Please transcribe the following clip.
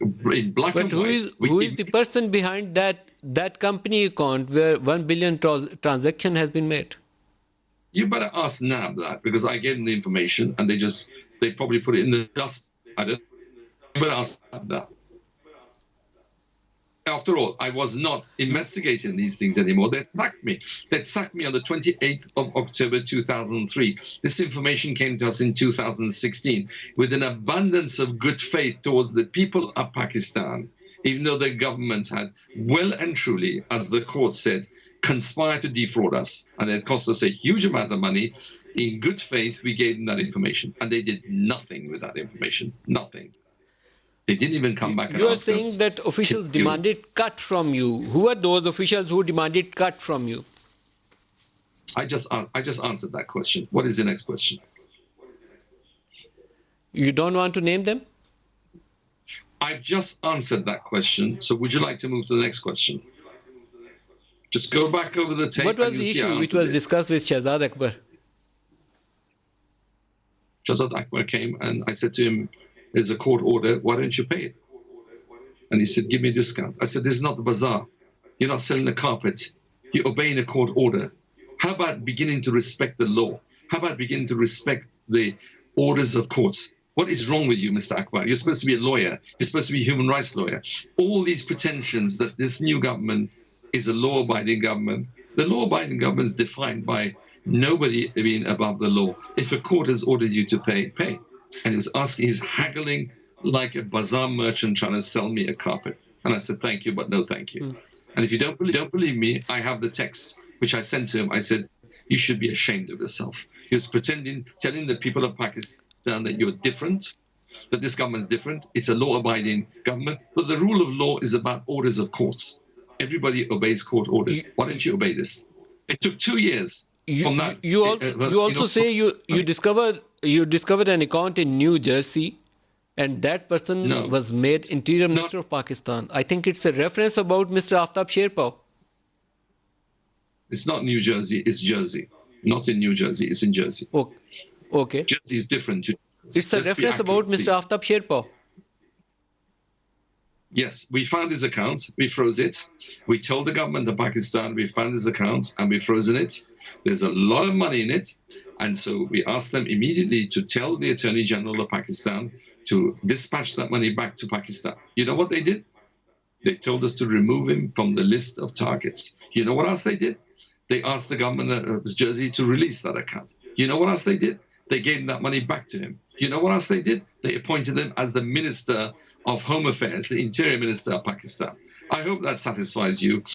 in black But and who white. is the person behind that company account where 1 billion transaction has been made? You better ask NAB that, because I gave them the information and they probably put it in the dust. I don't. You better ask NAB that. After all, I was not investigating these things anymore. They sacked me. They sacked me on the 28th of October 2003. This information came to us in 2016 with an abundance of good faith towards the people of Pakistan, even though the government had well and truly, as the court said, conspired to defraud us. And it cost us a huge amount of money. In good faith, we gave them that information. And they did nothing with that information. Nothing. They didn't even come back and You are ask us. saying that officials demanded cut from you. Who are those officials who demanded cut from you? I just answered that question. What is the next question? You don't want to name them? I've just answered that question. So would you like to move to the next question? Just go back over the tape. What was the issue which was discussed with Shahzad Akbar? Shahzad Akbar came and I said to him, there's a court order, why don't you pay it? And he said, give me a discount. I said, this is not the bazaar. You're not selling a carpet. You're obeying a court order. How about beginning to respect the law? How about beginning to respect the orders of courts? What is wrong with you, Mr. Akbar? You're supposed to be a lawyer. You're supposed to be a human rights lawyer. All these pretensions that this new government is a law-abiding government. The law-abiding government is defined by nobody being above the law. If a court has ordered you to pay, pay. And he was asking, he's haggling like a bazaar merchant trying to sell me a carpet. And I said, thank you, but no thank you. And if you don't believe me, I have the text, which I sent to him. I said, you should be ashamed of yourself. He was pretending, telling the people of Pakistan that you're different, that this government's different. It's a law-abiding government. But the rule of law is about orders of courts. Everybody obeys court orders. Why don't you obey this? It took 2 years. From that, you also say you discovered an account in New Jersey, and that person was made Interior Minister of Pakistan. I think it's a reference about Mr. Aftab Sherpa. It's not New Jersey, it's Jersey. Not in New Jersey, it's in Jersey. Okay. Jersey is different. It's a reference about Mr. Aftab Sherpa. Yes, we found his account, we froze it. We told the government of Pakistan we found his account and we frozen it. There's a lot of money in it. And so we asked them immediately to tell the Attorney General of Pakistan to dispatch that money back to Pakistan. You know what they did? They told us to remove him from the list of targets. You know what else they did? They asked the government of Jersey to release that account. You know what else they did? They gave that money back to him. You know what else they did? They appointed him as the Minister of Home Affairs, the Interior Minister of Pakistan. I hope that satisfies you.